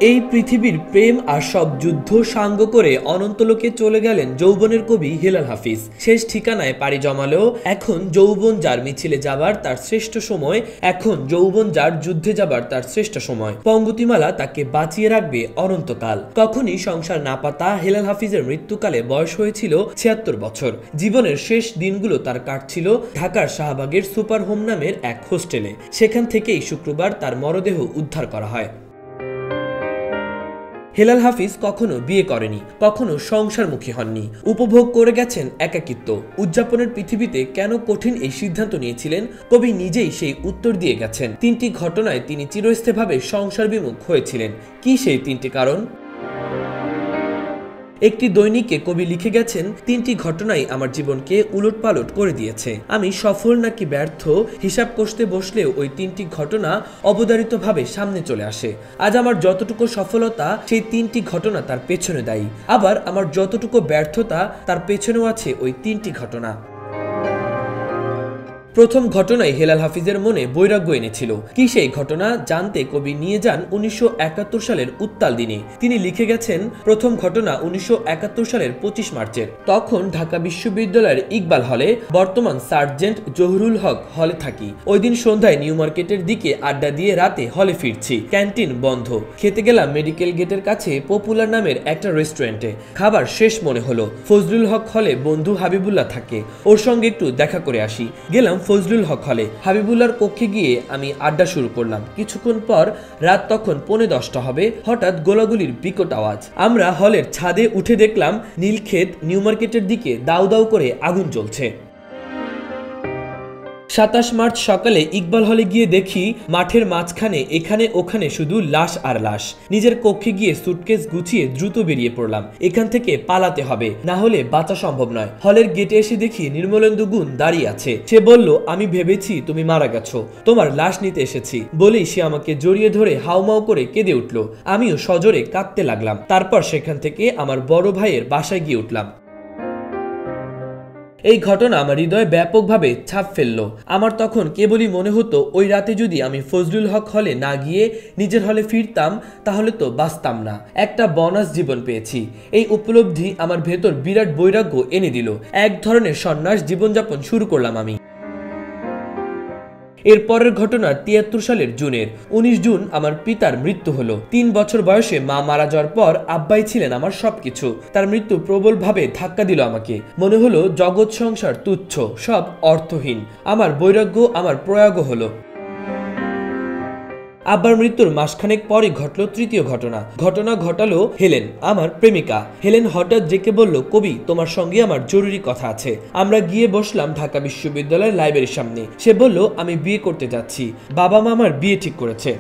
এই পৃথিবীর প্রেম আর সব যুদ্ধ সাঙ্গ করে অনন্তলোকে চলে গেলেন যৌবনের কবি হেলাল হাফিজ। শেষ ঠিকানায় পাড়ি জমালেও এখন যৌবন যার মিছিলে যাবার তার শ্রেষ্ঠ সময়, এখন যৌবন যার যুদ্ধে যাবার তার শ্রেষ্ঠ সময়। পঙ্গতিমালা তাকে বাঁচিয়ে রাখবে অনন্তকাল। কখনই সংসার না পাতা হেলাল হাফিজের মৃত্যুকালে বয়স হয়েছিল ৭৬ বছর। জীবনের শেষ দিনগুলো তার কাটছিল ঢাকার শাহবাগের সুপার হোম নামের এক হোস্টেলে। সেখান থেকেই শুক্রবার তার মরদেহ উদ্ধার করা হয়। হেলাল হাফিজ কখনো বিয়ে করেনি, কখনো সংসারমুখী হননি, উপভোগ করে গেছেন একাকিত্ব। উদযাপনের পৃথিবীতে কেন কঠিন এই সিদ্ধান্ত নিয়েছিলেন, কবি নিজেই সেই উত্তর দিয়ে গেছেন। ৩টি ঘটনায় তিনি চিরস্থায়ীভাবে সংসার বিমুখ হয়েছিলেন। কি সেই 3টি কারণ? একটি দৈনিকে কবি লিখে গেছেন, 3টি ঘটনাই আমার জীবনকে উলটপালট করে দিয়েছে। আমি সফল নাকি ব্যর্থ হিসাব কষতে বসলেও ওই 3টি ঘটনা অবধারিতভাবে সামনে চলে আসে। আজ আমার যতটুকু সফলতা সেই 3টি ঘটনা তার পেছনে দায়ী, আবার আমার যতটুকু ব্যর্থতা তার পেছনেও আছে ওই 3টি ঘটনা। প্রথম ঘটনায় হেলাল হাফিজের মনে বৈরাগ্য এনেছিল। কি সেই ঘটনা জানতে কবি নিয়ে যান ১৯৭১ সালের উত্তাল দিনে। তিনি লিখে গেছেন, প্রথম ঘটনা ১৯৭১ সালের ২৫ মার্চের। তখন ঢাকা বিশ্ববিদ্যালয়ের ইকবাল হলে, বর্তমান সার্জেন্ট জহুরুল হক হলে থাকি। ওই দিন সন্ধ্যায় নিউ মার্কেটের দিকে আড্ডা দিয়ে রাতে হলে ফিরছি। ক্যান্টিন বন্ধ। খেতে গেলাম মেডিকেল গেটের কাছে পপুলার নামের একটা রেস্টুরেন্টে। খাবার শেষ মনে হলো। ফজলুল হক হলে বন্ধু হাবিবুল্লাহ থাকে, ওর সঙ্গে একটু দেখা করে আসি। গেলাম ফজলুল হক হলে। হাবিবুল্লাহর কক্ষে গিয়ে আমি আড্ডা শুরু করলাম। কিছুক্ষণ পর, রাত তখন 9:45 হবে, হঠাৎ গোলাগুলির বিকট আওয়াজ। আমরা হলের ছাদে উঠে দেখলাম নীলক্ষেত নিউ মার্কেটের দিকে দাউ দাউ করে আগুন জ্বলছে। ২৭ মার্চ সকালে ইকবাল হলে গিয়ে দেখি মাঠের মাঝখানে এখানে ওখানে শুধু লাশ আর লাশ। নিজের কক্ষে গিয়ে সুটকেস গুছিয়ে দ্রুত বেরিয়ে পড়লাম। এখান থেকে পালাতে হবে, না হলে বাঁচা সম্ভব নয়। হলের গেটে এসে দেখি নির্মলেন্দু গুণ দাঁড়িয়ে আছে। সে বলল, আমি ভেবেছি তুমি মারা গেছো, তোমার লাশ নিতে এসেছি। বলেই সে আমাকে জড়িয়ে ধরে হাউমাউ করে কেঁদে উঠল। আমিও সজোরে কাঁদতে লাগলাম। তারপর সেখান থেকে আমার বড় ভাইয়ের বাসায় গিয়ে উঠলাম। এই ঘটনা আমার হৃদয়ে ব্যাপকভাবে ছাপ ফেললো। আমার তখন কেবলই মনে হতো, ওই রাতে যদি আমি ফজলুল হক হলে না গিয়ে নিজের হলে ফিরতাম, তাহলে তো বাঁচতাম না। একটা বোনাস জীবন পেয়েছি। এই উপলব্ধি আমার ভেতর বিরাট বৈরাগ্য এনে দিল। এক ধরনের সন্ন্যাস জীবনযাপন শুরু করলাম আমি। এর পরের ঘটনা ৭৩ সালের জুনের। ১৯ জুন আমার পিতার মৃত্যু হলো। ৩ বছর বয়সে মা মারা যাওয়ার পর আব্বাই ছিলেন আমার সবকিছু। তার মৃত্যু প্রবলভাবে ধাক্কা দিল আমাকে। মনে হলো জগৎ সংসার তুচ্ছ, সব অর্থহীন। আমার বৈরাগ্য আমার প্রয়াগ হলো। আব্বার মৃত্যুর মাসখানেক পরে ঘটলো তৃতীয় ঘটনা ঘটালো হেলেন, আমার প্রেমিকা। হেলেন হঠাৎ ডেকে বলল, কবি, তোমার সঙ্গে আমার জরুরি কথা আছে। আমরা গিয়ে বসলাম ঢাকা বিশ্ববিদ্যালয়ের লাইব্রেরির সামনে। সে বলল, আমি বিয়ে করতে যাচ্ছি, বাবা মা আমার বিয়ে ঠিক করেছে।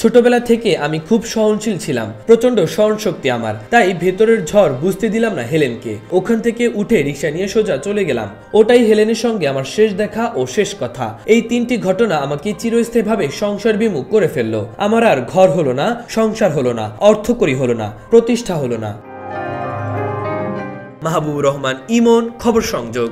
ছোটবেলা থেকে আমি খুব সহনশীল ছিলাম, প্রচন্ড সহনশক্তি আমার। তাই ভেতরের ঝড় বুঝতে দিলাম না হেলেনকে। ওখান থেকে উঠে রিক্সা নিয়ে সোজা চলে গেলাম। ওটাই হেলেনের সঙ্গে আমার শেষ দেখা ও শেষ কথা। এই 3টি ঘটনা আমাকে চিরস্থায়ীভাবে সংসার বিমুখ করে ফেললো। আমার আর ঘর হলো না, সংসার হলো না, অর্থকরী হলো না, প্রতিষ্ঠা হলো না। মাহবুবুর রহমান ইমন, খবর সংযোগ।